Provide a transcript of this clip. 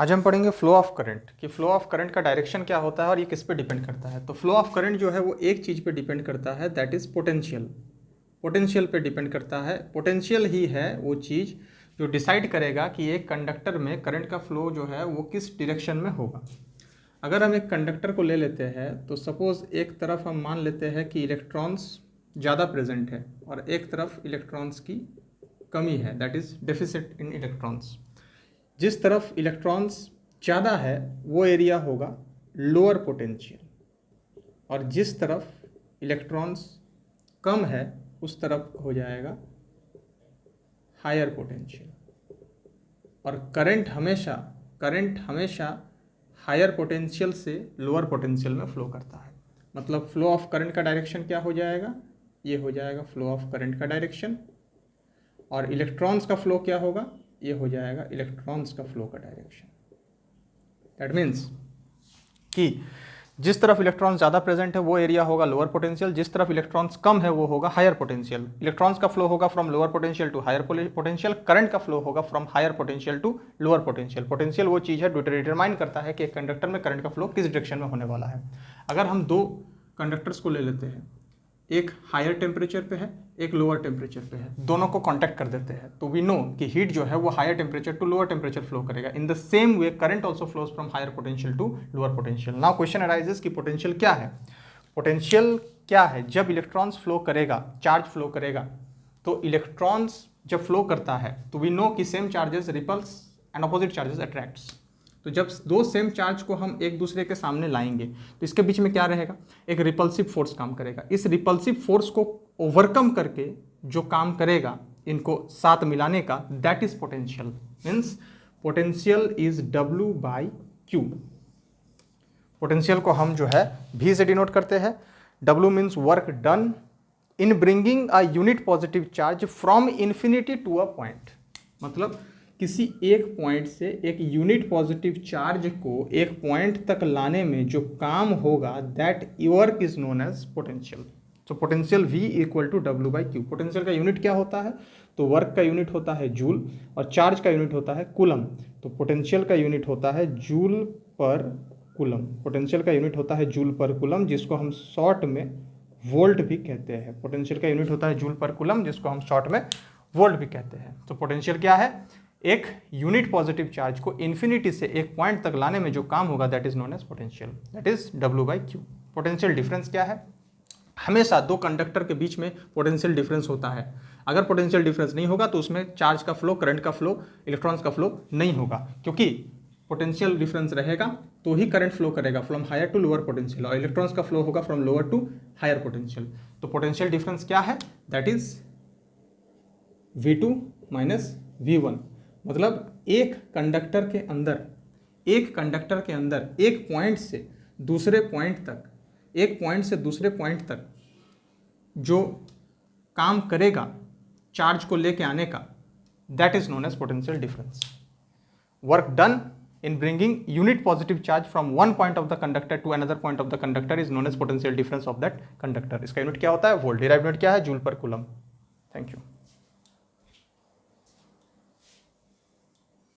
आज हम पढ़ेंगे फ्लो ऑफ करंट कि फ्लो ऑफ करंट का डायरेक्शन क्या होता है और ये किस पे डिपेंड करता है। तो फ्लो ऑफ करंट जो है वो एक चीज़ पे डिपेंड करता है, दैट इज़ पोटेंशियल। पोटेंशियल पे डिपेंड करता है। पोटेंशियल ही है वो चीज़ जो डिसाइड करेगा कि एक कंडक्टर में करंट का फ्लो जो है वो किस डायरेक्शन में होगा। अगर हम एक कंडक्टर को ले लेते हैं तो सपोज़ एक तरफ हम मान लेते हैं कि इलेक्ट्रॉन्स ज़्यादा प्रेजेंट है और एक तरफ इलेक्ट्रॉन्स की कमी है, that is deficit in electrons. जिस तरफ इलेक्ट्रॉन्स ज़्यादा है वो एरिया होगा लोअर पोटेंशियल, और जिस तरफ इलेक्ट्रॉन्स कम है उस तरफ हो जाएगा हायर पोटेंशियल। और करंट हमेशा हायर पोटेंशियल से लोअर पोटेंशियल में फ्लो करता है। मतलब फ्लो ऑफ करंट का डायरेक्शन क्या हो जाएगा, ये हो जाएगा फ्लो ऑफ करंट का डायरेक्शन। और इलेक्ट्रॉन्स का फ्लो क्या होगा, ये हो जाएगा इलेक्ट्रॉन्स का फ्लो का डायरेक्शन। दैट मीन्स कि जिस तरफ इलेक्ट्रॉन्स ज़्यादा प्रेजेंट है वो एरिया होगा लोअर पोटेंशियल, जिस तरफ इलेक्ट्रॉन्स कम है वो होगा हायर पोटेंशियल। इलेक्ट्रॉन्स का फ्लो होगा from lower potential to higher potential, current का फ्लो होगा from higher potential to lower potential. Potential वो चीज़ है जो डिटरमाइन करता है कि एक कंडक्टर में करंट का फ्लो किस डायरेक्शन में होने वाला है। अगर हम दो कंडक्टर्स को ले लेते हैं, एक हायर टेम्परेचर पे है एक लोअर टेम्परेचर पे है, दोनों को कांटेक्ट कर देते हैं तो वी नो कि हीट जो है वो higher temperature to lower temperature flow करेगा। In the same way current also flows from higher potential to lower potential. Now question arises कि पोटेंशियल क्या है। पोटेंशियल क्या है, जब इलेक्ट्रॉन्स फ्लो करेगा, चार्ज फ्लो करेगा, तो इलेक्ट्रॉन्स जब फ्लो करता है तो वी नो कि same charges repels and opposite charges attracts. तो जब दो सेम चार्ज को हम एक दूसरे के सामने लाएंगे तो इसके बीच में क्या रहेगा, एक रिपल्सिव फोर्स काम करेगा। इस रिपल्सिव फोर्स को ओवरकम करके जो काम करेगा इनको साथ मिलाने का, that is potential. Means potential is W/Q। Potential को हम जो है V से डिनोट करते हैं। W means work done in bringing a unit positive charge from infinity to a point. मतलब किसी एक पॉइंट से एक यूनिट पॉजिटिव चार्ज को एक पॉइंट तक लाने में जो काम होगा, that work is known as potential. तो potential V equal to W/Q। Potential का यूनिट क्या होता है, तो वर्क का यूनिट होता है जूल और चार्ज का यूनिट होता है कूलम। तो पोटेंशियल का यूनिट होता है जूल पर कूलम। पोटेंशियल का यूनिट होता है जूल पर कूलम, जिसको हम शॉर्ट में वोल्ट भी कहते हैं। पोटेंशियल का यूनिट होता है जूल पर कूलम, जिसको हम शॉर्ट में वोल्ट भी कहते हैं। तो पोटेंशियल क्या है, एक यूनिट पॉजिटिव चार्ज को इन्फिनिटी से एक पॉइंट तक लाने में जो काम होगा, that is known as potential, that is W/Q। Potential difference क्या है, हमेशा दो कंडक्टर के बीच में पोटेंशियल डिफरेंस होता है। अगर पोटेंशियल डिफरेंस नहीं होगा तो उसमें चार्ज का फ्लो, करंट का फ्लो, इलेक्ट्रॉन्स का फ्लो नहीं होगा, क्योंकि पोटेंशियल डिफरेंस रहेगा तो ही करंट फ्लो करेगा from higher to lower potential, और इलेक्ट्रॉन्स का फ्लो होगा from lower to higher potential. तो पोटेंशियल डिफरेंस क्या है, that is V2 minus V1। मतलब एक कंडक्टर के अंदर एक पॉइंट से दूसरे पॉइंट तक, एक पॉइंट से दूसरे पॉइंट तक जो काम करेगा चार्ज को लेके आने का, that is known as potential difference. Work done in bringing unit positive charge from one point of the conductor to another point of the conductor is known as potential difference of that conductor। इसका unit क्या होता है, volt. Derived unit क्या है, joule पर coulomb. Thank you.